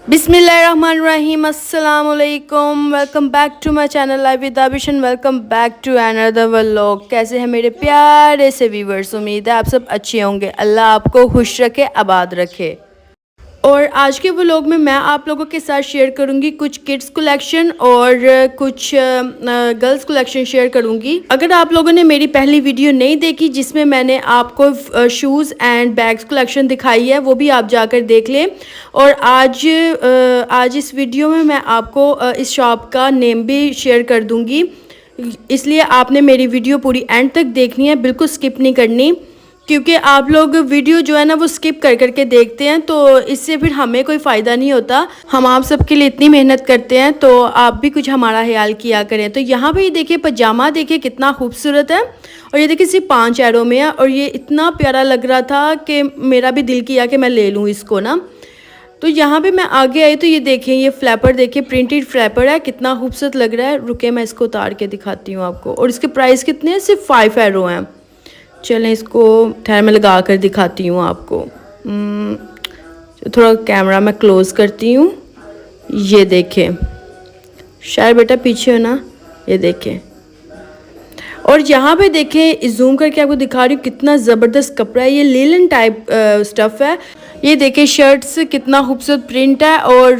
बिस्मिल्लाहिर्रहमानिर्रहीम अस्सलाम वालेकुम। Welcome back to my channel live with Abishan. Welcome back to another vlog. कैसे हैं मेरे प्यारे से व्यूवर्स? उम्मीद है आप सब अच्छे होंगे। अल्लाह आपको खुश रखे, आबाद रखे। और आज के व्लॉग में मैं आप लोगों के साथ शेयर करूंगी कुछ किड्स कलेक्शन और कुछ गर्ल्स कलेक्शन शेयर करूंगी। अगर आप लोगों ने मेरी पहली वीडियो नहीं देखी जिसमें मैंने आपको शूज़ एंड बैग्स कलेक्शन दिखाई है, वो भी आप जाकर देख लें। और आज इस वीडियो में मैं आपको इस शॉप का नेम भी शेयर कर दूँगी, इसलिए आपने मेरी वीडियो पूरी एंड तक देखनी है, बिल्कुल स्किप नहीं करनी। क्योंकि आप लोग वीडियो जो है ना वो स्किप कर करके देखते हैं, तो इससे फिर हमें कोई फ़ायदा नहीं होता। हम आप सबके लिए इतनी मेहनत करते हैं, तो आप भी कुछ हमारा ख्याल किया करें। तो यहाँ पे ये देखिए पजामा, देखिए कितना खूबसूरत है। और ये देखिए सिर्फ 5 एरो में है, और ये इतना प्यारा लग रहा था कि मेरा भी दिल किया कि मैं ले लूँ इसको ना। तो यहाँ पे मैं आगे आई तो ये देखिए, ये फ्लैपर देखिए, प्रिंटेड फ्लैपर है, कितना खूबसूरत लग रहा है। रुके मैं इसको उतार के दिखाती हूँ आपको। और इसके प्राइस कितने हैं? सिर्फ 5 एरो हैं। चलें इसको ठहर में लगा कर दिखाती हूँ आपको। थोड़ा कैमरा मैं क्लोज़ करती हूँ। ये देखें, शायद बेटा पीछे हो ना, ये देखें। और यहाँ पे देखें, जूम करके आपको दिखा रही हूँ, कितना ज़बरदस्त कपड़ा है। ये लीलन टाइप स्टफ़ है। ये देखें शर्ट्स, कितना खूबसूरत प्रिंट है, और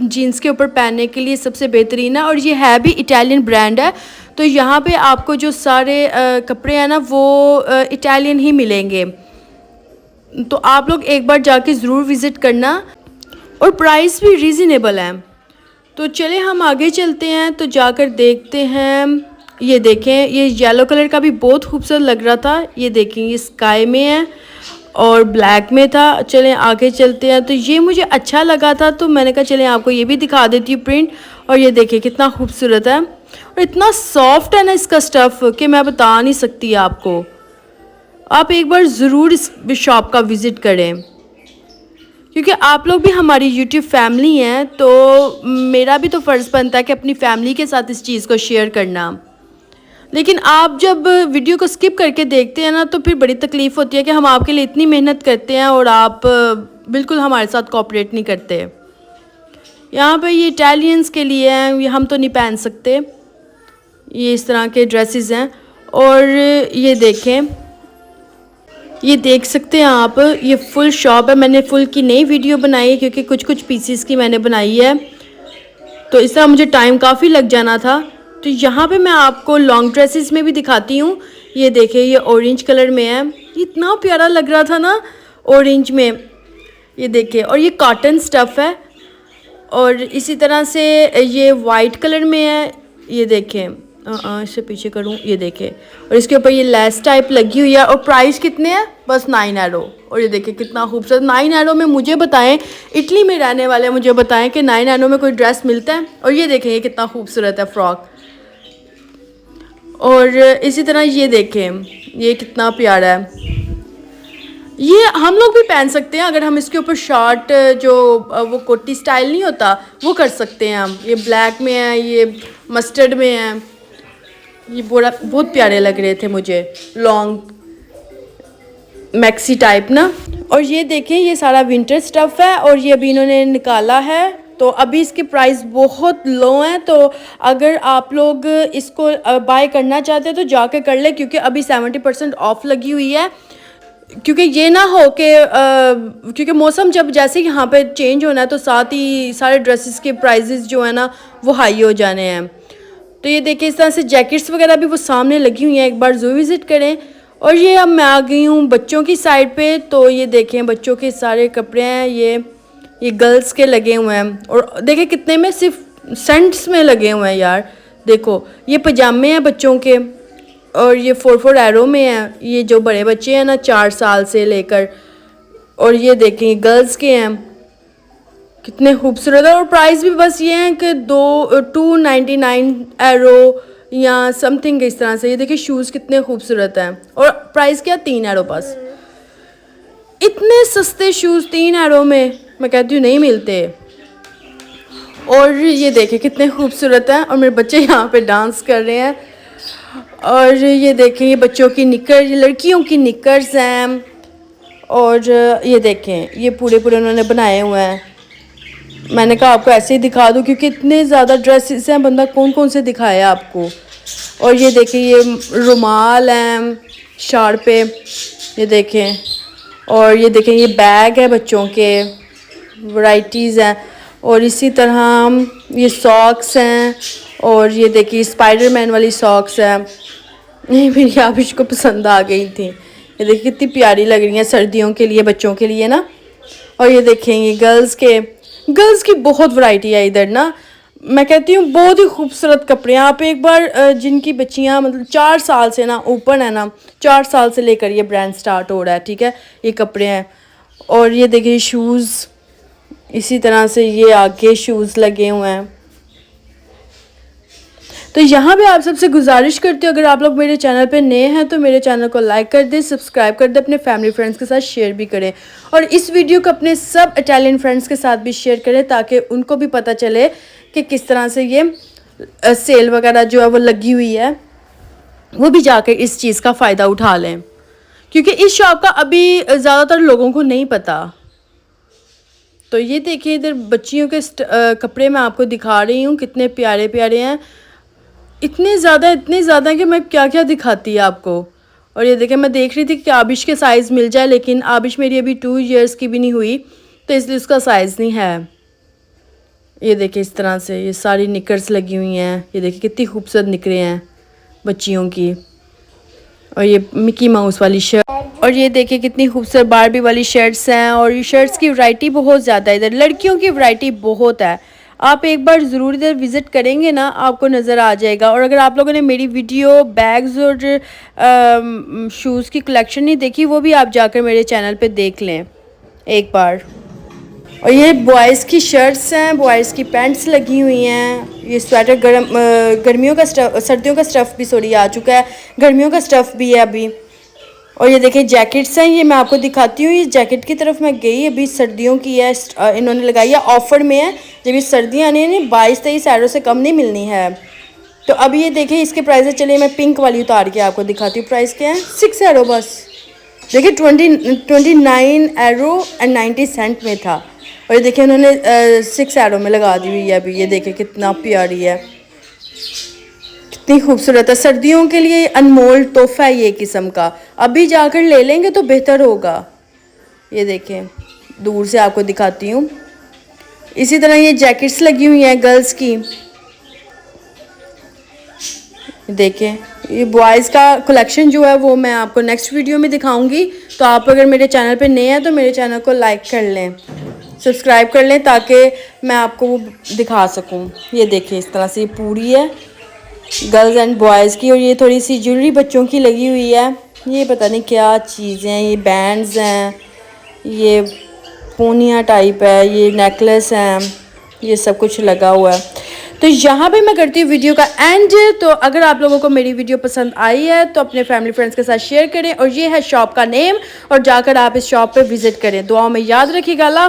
जीन्स के ऊपर पहनने के लिए सबसे बेहतरीन है। और ये है भी इटालियन ब्रांड है। तो यहाँ पे आपको जो सारे कपड़े हैं ना वो इटालियन ही मिलेंगे। तो आप लोग एक बार जाके ज़रूर विज़िट करना, और प्राइस भी रीज़नेबल है। तो चले हम आगे चलते हैं, तो जाकर देखते हैं। ये देखें, ये येलो कलर का भी बहुत खूबसूरत लग रहा था। ये देखें, ये स्काई में है और ब्लैक में था। चलें आगे चलते हैं। तो ये मुझे अच्छा लगा था, तो मैंने कहा चलें आपको ये भी दिखा देती हूँ प्रिंट। और ये देखिए कितना खूबसूरत है, और इतना सॉफ्ट है ना इसका स्टफ़ कि मैं बता नहीं सकती आपको। आप एक बार ज़रूर इस शॉप का विज़िट करें, क्योंकि आप लोग भी हमारी यूट्यूब फैमिली हैं। तो मेरा भी तो फ़र्ज़ बनता है कि अपनी फैमिली के साथ इस चीज़ को शेयर करना। लेकिन आप जब वीडियो को स्किप करके देखते हैं ना, तो फिर बड़ी तकलीफ़ होती है कि हम आपके लिए इतनी मेहनत करते हैं और आप बिल्कुल हमारे साथ कोऑपरेट नहीं करते। यहाँ पर ये इटालियंस के लिए हैं, ये हम तो नहीं पहन सकते। ये इस तरह के ड्रेसेस हैं। और ये देखें, ये देख सकते हैं आप, ये फुल शॉप है। मैंने फुल की नई वीडियो बनाई है, क्योंकि कुछ कुछ पीसेस की मैंने बनाई है, तो इस तरह मुझे टाइम काफ़ी लग जाना था। तो यहाँ पे मैं आपको लॉन्ग ड्रेसेस में भी दिखाती हूँ। ये देखें, ये ऑरेंज कलर में है, इतना प्यारा लग रहा था ना ऑरेंज में। ये देखें, और ये कॉटन स्टफ़ है। और इसी तरह से ये वाइट कलर में है। ये देखें, इससे पीछे करूँ, ये देखें। और इसके ऊपर ये लेस टाइप लगी हुई है। और प्राइस कितने हैं? बस 9 एरो। और ये देखें कितना खूबसूरत। 9 एरो में मुझे बताएं, इटली में रहने वाले मुझे बताएं कि 9 एरो में कोई ड्रेस मिलता है। और ये देखें, ये कितना खूबसूरत है फ्रॉक। और इसी तरह ये देखें, ये कितना प्यारा है। ये हम लोग भी पहन सकते हैं, अगर हम इसके ऊपर शॉर्ट जो वो कोटी स्टाइल नहीं होता वो कर सकते हैं हम। ये ब्लैक में है, ये मस्टर्ड में है। ये बहुत प्यारे लग रहे थे मुझे, लॉन्ग मैक्सी टाइप ना। और ये देखें, ये सारा विंटर स्टफ़ है, और ये अभी इन्होंने निकाला है। तो अभी इसके प्राइस बहुत लो हैं। तो अगर आप लोग इसको बाय करना चाहते हैं तो जाके कर ले, क्योंकि अभी 70% ऑफ लगी हुई है। क्योंकि ये ना हो कि क्योंकि मौसम जब जैसे यहाँ पे चेंज होना है, तो साथ ही सारे ड्रेसेस के प्राइसेस जो है ना वो हाई हो जाने हैं। तो ये देखिए, इस तरह से जैकेट्स वगैरह भी वो सामने लगी हुई हैं, एक बार ज़रूर विज़िट करें। और ये अब मैं आ गई हूँ बच्चों की साइड पे। तो ये देखें, बच्चों के सारे कपड़े हैं, ये गर्ल्स के लगे हुए हैं। और देखें कितने में, सिर्फ सेंट्स में लगे हुए हैं यार। देखो, ये पजामे हैं बच्चों के, और ये 4 एरो में है। ये जो बड़े बच्चे हैं ना 4 साल से लेकर। और ये देखें गर्ल्स के हैं, कितने खूबसूरत है। और प्राइस भी बस ये है कि 299 एरो या समथिंग इस तरह से। ये देखिए शूज़ कितने खूबसूरत हैं, और प्राइस क्या? 3 एरो बस। इतने सस्ते शूज़ 3 एरो में मैं कहती हूँ नहीं मिलते। और ये देखें कितने खूबसूरत हैं, और मेरे बच्चे यहाँ पे डांस कर रहे हैं। और ये देखें, ये बच्चों की निकर, ये लड़कियों की निकर्स हैं। और ये देखें, ये पूरे उन्होंने बनाए हुए हैं। मैंने कहा आपको ऐसे ही दिखा दूँ क्योंकि इतने ज़्यादा ड्रेसेस हैं, बंदा कौन कौन से दिखाए आपको। और ये देखिए ये रुमाल हैं शार्ट पे, ये देखें। और ये देखें ये बैग है बच्चों के, वैराइटीज़ हैं। और इसी तरह ये सॉक्स हैं। और ये देखिए स्पाइडरमैन वाली सॉक्स हैं, ये मेरी आबिश को पसंद आ गई थी। ये देखिए कितनी प्यारी लग रही हैं सर्दियों के लिए, बच्चों के लिए ना। और ये देखें ये गर्ल्स की बहुत वैरायटी है इधर ना। मैं कहती हूँ बहुत ही खूबसूरत कपड़े हैं। आप एक बार जिनकी बच्चियाँ मतलब 4 साल से ना ओपन है ना, 4 साल से लेकर ये ब्रांड स्टार्ट हो रहा है, ठीक है, ये कपड़े हैं। और ये देखिए शूज़, इसी तरह से ये आगे शूज़ लगे हुए हैं। तो यहाँ पे आप सबसे गुजारिश करती हूँ, अगर आप लोग मेरे चैनल पे नए हैं तो मेरे चैनल को लाइक कर दें, सब्सक्राइब कर दें, अपने फैमिली फ्रेंड्स के साथ शेयर भी करें। और इस वीडियो को अपने सब इटालियन फ्रेंड्स के साथ भी शेयर करें ताकि उनको भी पता चले कि किस तरह से ये सेल वगैरह जो है वो लगी हुई है, वो भी जाकर इस चीज़ का फ़ायदा उठा लें, क्योंकि इस शॉप का अभी ज़्यादातर लोगों को नहीं पता। तो ये देखिए इधर बच्चियों के कपड़े मैं आपको दिखा रही हूँ, कितने प्यारे प्यारे हैं। इतने ज़्यादा कि मैं क्या क्या दिखाती है आपको। और ये देखें मैं देख रही थी कि आबिश के साइज़ मिल जाए, लेकिन आबिश मेरी अभी 2 इयर्स की भी नहीं हुई, तो इसलिए उसका साइज़ नहीं है। ये देखिए इस तरह से ये सारी निकर्स लगी हुई हैं। ये देखिए कितनी खूबसूरत निकरे हैं बच्चियों की। और ये मिकी माउस वाली शर्ट, और ये देखिए कितनी खूबसूरत बारबी वाली शर्ट्स हैं। और ये शर्ट्स की वैरायटी बहुत ज़्यादा है, इधर लड़कियों की वैरायटी बहुत है। आप एक बार ज़रूर इधर विज़िट करेंगे ना, आपको नज़र आ जाएगा। और अगर आप लोगों ने मेरी वीडियो बैग्स और शूज़ की कलेक्शन नहीं देखी, वो भी आप जाकर मेरे चैनल पे देख लें एक बार। और ये बॉयज़ की शर्ट्स हैं, बॉयज़ की पैंट्स लगी हुई हैं। ये स्वेटर गर्मियों का स्टफ़, सर्दियों का स्टफ़ भी सॉरी आ चुका है, गर्मियों का स्टफ़ भी है अभी। और ये देखिए जैकेट्स हैं, ये मैं आपको दिखाती हूँ। ये जैकेट की तरफ मैं गई, अभी सर्दियों की है, इन्होंने लगाई है, ऑफ़र में है। जब ये सर्दियाँ आने हैं 22-23 यूरो से कम नहीं मिलनी है। तो अब ये देखिए इसके प्राइस चलिए मैं पिंक वाली उतार के आपको दिखाती हूँ। प्राइस क्या है, 6 यूरो बस। देखिए 29 यूरो एंड 90 सेंट में था, और ये देखिए उन्होंने 6 यूरो में लगा दी हुई है अभी। ये देखिए कितना प्यारी है, कितनी खूबसूरत है। सर्दियों के लिए अनमोल तोहफा है ये किस्म का, अभी जाकर ले लेंगे तो बेहतर होगा। ये देखें दूर से आपको दिखाती हूँ। इसी तरह ये जैकेट्स लगी हुई हैं गर्ल्स की। देखें ये बॉयज़ का कलेक्शन जो है वो मैं आपको नेक्स्ट वीडियो में दिखाऊंगी। तो आप अगर मेरे चैनल पे नए हैं तो मेरे चैनल को लाइक कर लें, सब्सक्राइब कर लें, ताकि मैं आपको वो दिखा सकूं। ये देखें इस तरह से ये पूरी है गर्ल्स एंड बॉयज़ की। और ये थोड़ी सी ज्वेलरी बच्चों की लगी हुई है, ये पता नहीं क्या चीज़ें हैं, ये बैंड्स हैं, ये पूनिया टाइप है, ये नेकलेस हैं, ये सब कुछ लगा हुआ है। तो यहाँ पे मैं करती हूँ वीडियो का एंड। तो अगर आप लोगों को मेरी वीडियो पसंद आई है तो अपने फैमिली फ्रेंड्स के साथ शेयर करें। और ये है शॉप का नेम, और जाकर आप इस शॉप पे विज़िट करें। दुआओं में याद रखिएगा। अल्लाह।